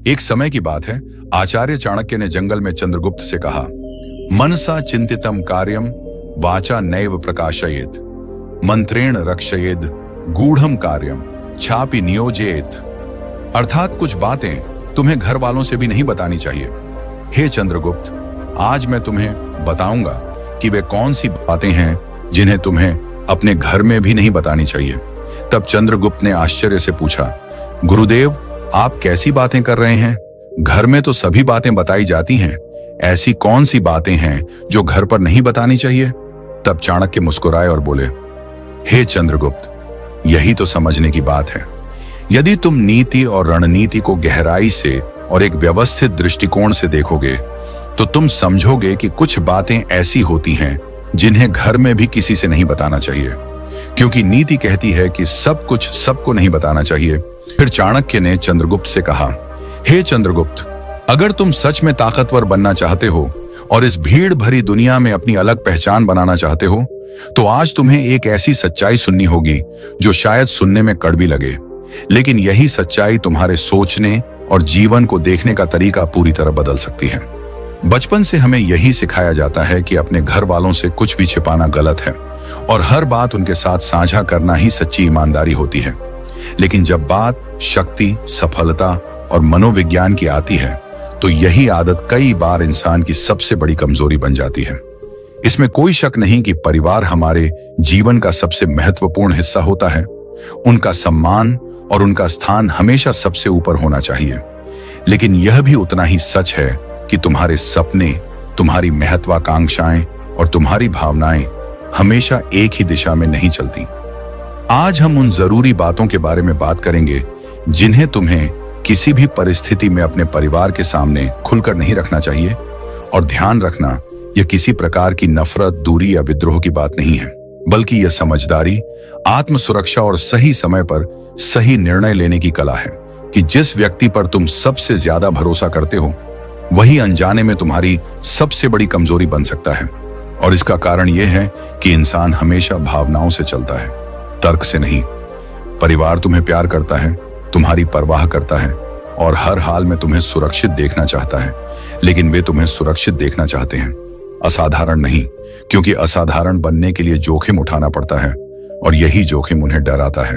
एक समय की बात है, आचार्य चाणक्य ने जंगल में चंद्रगुप्त से कहा, मनसा चिंतितम कार्यम वाचा नैव प्रकाशयेत, मंत्रेण रक्षयेद गूढ़म कार्यम छापि नियोजयेत। अर्थात कुछ बातें तुम्हें घर वालों से भी नहीं बतानी चाहिए। हे चंद्रगुप्त, आज मैं तुम्हें बताऊंगा कि वे कौन सी बातें हैं जिन्हें तुम्हें अपने घर में भी नहीं बतानी चाहिए। तब चंद्रगुप्त ने आश्चर्य से पूछा, गुरुदेव, आप कैसी बातें कर रहे हैं? घर में तो सभी बातें बताई जाती हैं, ऐसी कौन सी बातें हैं जो घर पर नहीं बतानी चाहिए? तब चाणक्य मुस्कुराए और बोले, हे चंद्रगुप्त, यही तो समझने की बात है। यदि तुम नीति और रणनीति को गहराई से और एक व्यवस्थित दृष्टिकोण से देखोगे तो तुम समझोगे कि कुछ बातें ऐसी होती हैं जिन्हें घर में भी किसी से नहीं बताना चाहिए, क्योंकि नीति कहती है कि सब कुछ सबको नहीं बताना चाहिए। फिर चाणक्य ने चंद्रगुप्त से कहा, हे चंद्रगुप्त, अगर तुम सच में ताकतवर बनना चाहते हो और इस भीड़ भरी दुनिया में अपनी अलग पहचान बनाना चाहते हो, तो आज तुम्हें एक ऐसी सच्चाई सुननी होगी जो शायद सुनने में कड़वी लगे, लेकिन यही सच्चाई तुम्हारे सोचने और जीवन को देखने का तरीका पूरी तरह बदल सकती है। बचपन से हमें यही सिखाया जाता है कि अपने घर वालों से कुछ भी छिपाना गलत है और हर बात उनके साथ साझा करना ही सच्ची ईमानदारी होती है। लेकिन जब बात शक्ति, सफलता और मनोविज्ञान की आती है, तो यही आदत कई बार इंसान की सबसे बड़ी कमजोरी बन जाती है। इसमें कोई शक नहीं कि परिवार हमारे जीवन का सबसे महत्वपूर्ण हिस्सा होता है। उनका सम्मान और उनका स्थान हमेशा सबसे ऊपर होना चाहिए, लेकिन यह भी उतना ही सच है कि तुम्हारे सपने, तुम्हारी महत्वाकांक्षाएं और तुम्हारी भावनाएं हमेशा एक ही दिशा में नहीं चलती। आज हम उन जरूरी बातों के बारे में बात करेंगे जिन्हें तुम्हें किसी भी परिस्थिति में अपने परिवार के सामने खुलकर नहीं रखना चाहिए। और ध्यान रखना, यह किसी प्रकार की नफरत, दूरी या विद्रोह की बात नहीं है, बल्कि यह समझदारी, आत्म सुरक्षा और सही समय पर सही निर्णय लेने की कला है कि जिस व्यक्ति पर तुम सबसे ज्यादा भरोसा करते हो, वही अनजाने में तुम्हारी सबसे बड़ी कमजोरी बन सकता है। और इसका कारण यह है कि इंसान हमेशा भावनाओं से चलता है, तर्क से नहीं। परिवार तुम्हें प्यार करता है, तुम्हारी परवाह करता है और हर हाल में तुम्हें सुरक्षित देखना चाहता है, लेकिन वे तुम्हें सुरक्षित देखना चाहते हैं, असाधारण नहीं, क्योंकि असाधारण बनने के लिए जोखिम उठाना पड़ता है और यही जोखिम उन्हें डराता है।